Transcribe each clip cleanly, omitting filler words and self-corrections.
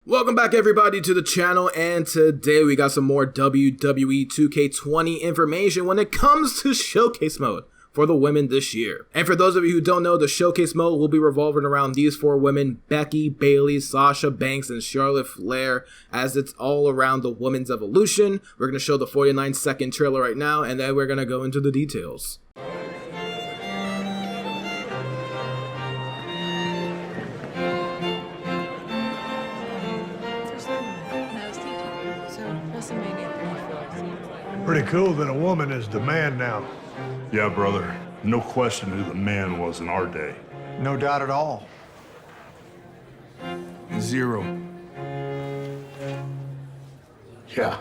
Welcome back everybody to the channel, and today we got some more WWE 2K20 information when it comes to showcase mode for the women this year. And for those of you who don't know, the showcase mode will be revolving around these four women: Becky, Bayley, Sasha Banks, and Charlotte Flair, as it's all around the women's evolution. We're going to show the 49-second trailer right now, and then we're going to go into the details. Pretty cool that a woman is the man now. Yeah, brother. No question who the man was in our day. No doubt at all. Zero. Yeah.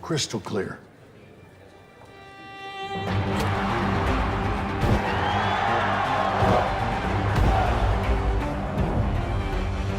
Crystal clear.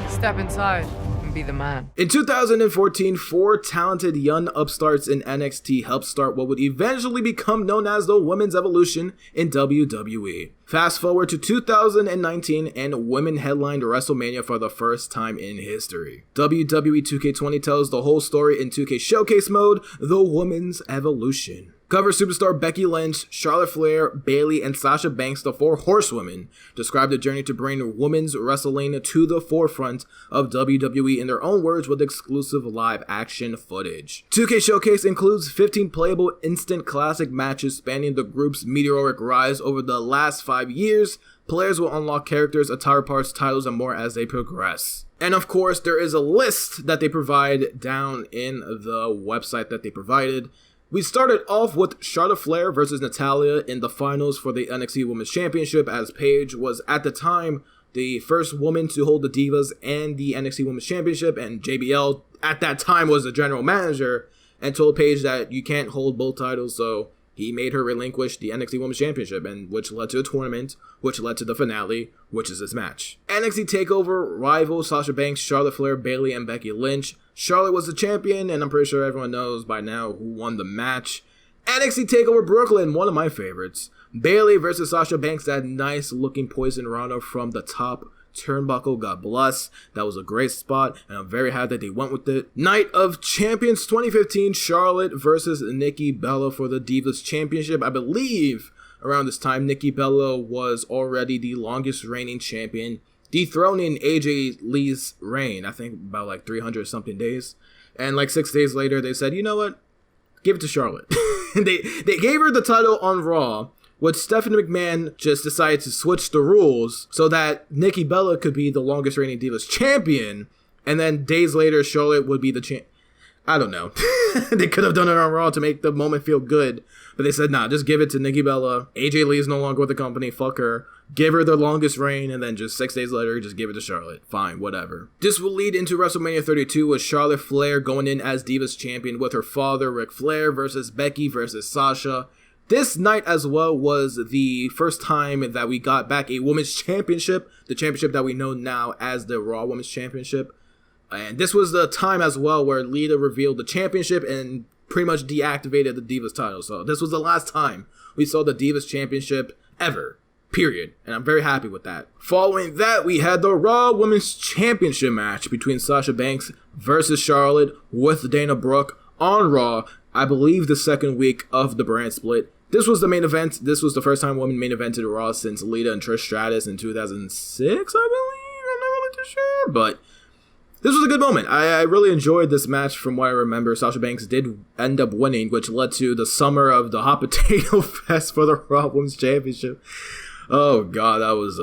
Step inside and be the man. In 2014, four talented young upstarts in NXT helped start what would eventually become known as the women's evolution in WWE. Fast forward to 2019 and women headlined WrestleMania for the first time in history. WWE 2K20 tells the whole story in 2K Showcase mode, the women's evolution. Cover superstar Becky Lynch, Charlotte Flair, Bayley, and Sasha Banks, the four horsewomen, describe the journey to bring women's wrestling to the forefront of WWE in their own words with exclusive live action footage. 2K Showcase includes 15 playable instant classic matches spanning the group's meteoric rise over the last 5 years. Players will unlock characters, attire parts, titles, and more as they progress. And of course, there is a list that they provide down in the website that they provided. We started off with Charlotte Flair versus Natalya in the finals for the NXT Women's Championship, as Paige was at the time the first woman to hold the Divas and the NXT Women's Championship, and JBL at that time was the general manager and told Paige that you can't hold both titles, so he made her relinquish the NXT Women's Championship, and which led to a tournament, which led to the finale, which is this match. NXT TakeOver rival Sasha Banks, Charlotte Flair, Bayley, and Becky Lynch. Charlotte was the champion, and I'm pretty sure everyone knows by now who won the match. NXT TakeOver Brooklyn, one of my favorites. Bayley versus Sasha Banks, that nice looking poison rana from the top turnbuckle, God bless. That was a great spot, and I'm very happy that they went with it. Night of Champions 2015, Charlotte versus Nikki Bella for the Divas Championship. I believe around this time, Nikki Bella was already the longest reigning champion, dethroning AJ Lee's reign, I think about like 300 something days. And like 6 days later, they said, you know what? Give it to Charlotte. they gave her the title on Raw, which Stephanie McMahon just decided to switch the rules so that Nikki Bella could be the longest reigning Divas champion, and then days later Charlotte would be the champ. I don't know. They could have done it on Raw to make the moment feel good, but they said, nah, just give it to Nikki Bella. AJ Lee is no longer with the company, fuck her. Give her the longest reign, and then just 6 days later, just give it to Charlotte. Fine, whatever. This will lead into WrestleMania 32 with Charlotte Flair going in as Divas champion with her father, Ric Flair, versus Becky versus Sasha. This night as well was the first time that we got back a women's championship, the championship that we know now as the Raw Women's Championship. And this was the time as well where Lita revealed the championship and pretty much deactivated the Divas title. So this was the last time we saw the Divas Championship ever, period. And I'm very happy with that. Following that, we had the Raw Women's Championship match between Sasha Banks versus Charlotte with Dana Brooke on Raw, I believe the second week of the brand split. This was the main event. This was the first time women main evented Raw since Lita and Trish Stratus in 2006, I believe. I'm not really too sure, but this was a good moment. I really enjoyed this match from what I remember. Sasha Banks did end up winning, which led to the summer of the Hot Potato Fest for the Raw Women's Championship. Oh, God, that was,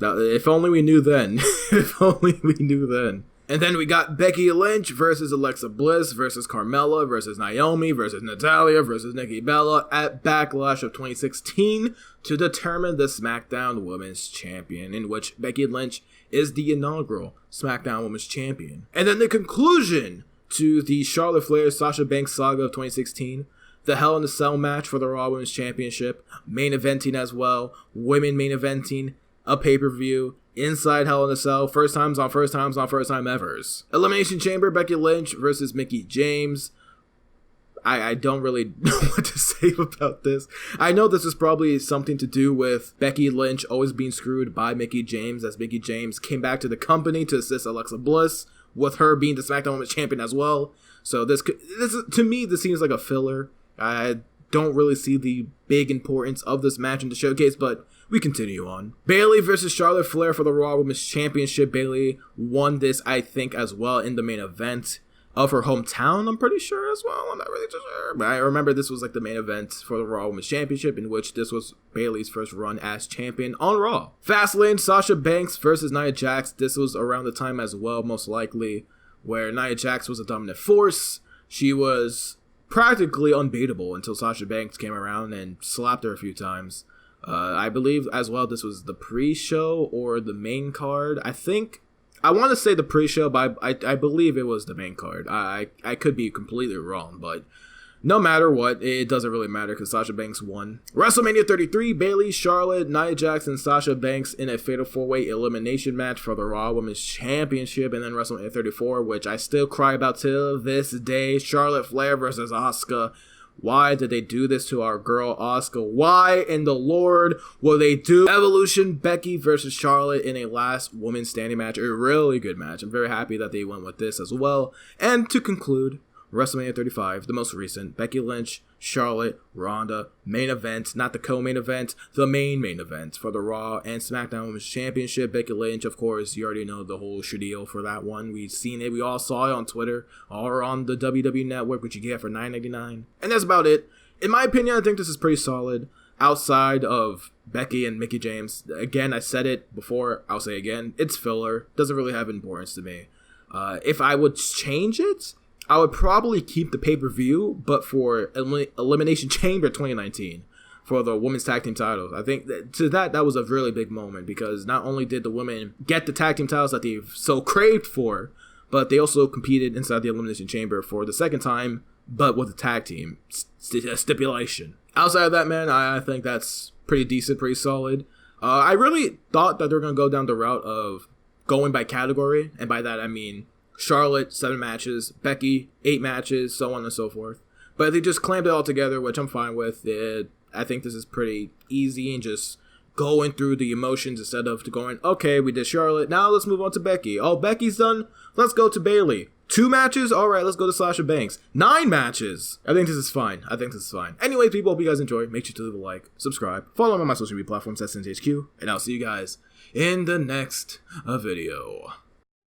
if only we knew then. If only we knew then. And then we got Becky Lynch versus Alexa Bliss versus Carmella versus Naomi versus Natalya versus Nikki Bella at Backlash of 2016 to determine the SmackDown Women's Champion, in which Becky Lynch is the inaugural SmackDown Women's Champion. And then the conclusion to the Charlotte Flair Sasha Banks saga of 2016, the Hell in a Cell match for the Raw Women's Championship, main eventing as well, women main eventing, a pay-per-view, inside Hell in a Cell, first time evers. Elimination Chamber, Becky Lynch versus Mickie James. I don't really know what to say about this. I know this is probably something to do with Becky Lynch always being screwed by Mickie James, as Mickie James came back to the company to assist Alexa Bliss, with her being the SmackDown Women's Champion as well. So this to me, this seems like a filler. I don't really see the big importance of this match in the showcase, but we continue on. Bayley versus Charlotte Flair for the Raw Women's Championship. Bayley won this, I think, as well in the main event of her hometown, I'm pretty sure as well. I'm not really too sure, but I remember this was like the main event for the Raw Women's Championship, in which this was Bayley's first run as champion on Raw. Fastlane, Sasha Banks versus Nia Jax. This was around the time as well, most likely, where Nia Jax was a dominant force. She was practically unbeatable until Sasha Banks came around and slapped her a few times. I believe as well this was the pre-show or the main card. I want to say the pre-show, but I believe it was the main card. I could be completely wrong, but no matter what, it doesn't really matter because Sasha Banks won. WrestleMania 33, Bayley, Charlotte, Nia Jax, and Sasha Banks in a fatal 4-way elimination match for the Raw Women's Championship. And then WrestleMania 34, which I still cry about till this day, Charlotte Flair versus Asuka. Why did they do this to our girl Asuka? Why in the Lord will they do Evolution Becky versus Charlotte in a last woman standing match? A really good match. I'm very happy that they went with this as well. And to conclude, WrestleMania 35, the most recent, Becky Lynch, Charlotte, Ronda, main event, not the co-main event, the main event for the Raw and SmackDown Women's Championship. Becky Lynch, of course, you already know the whole spiel for that one. We've seen it, we all saw it on Twitter or on the WWE Network, which you get for $9.99. And that's about it. In my opinion, I think this is pretty solid. Outside of Becky and Mickie James, again, I said it before, I'll say again, it's filler. Doesn't really have importance to me. If I would change it, I would probably keep the pay-per-view, but for Elimination Chamber 2019 for the women's tag team titles. I think that was a really big moment because not only did the women get the tag team titles that they've so craved for, but they also competed inside the Elimination Chamber for the second time, but with a tag team stipulation. Outside of that, man, I think that's pretty decent, pretty solid. I really thought that they're going to go down the route of going by category, and by that I mean Charlotte, 7 matches, Becky, 8 matches, so on and so forth. But they just clamped it all together, which I'm fine with. I think this is pretty easy and just going through the emotions instead of going, okay, we did Charlotte, now let's move on to Becky. Oh, Becky's done, let's go to Bayley. 2 matches? Alright, let's go to Sasha Banks. 9 matches! I think this is fine. Anyways, people, hope you guys enjoy. Make sure to leave a like, subscribe, follow me on my social media platforms at SinZ HQ, and I'll see you guys in the next video.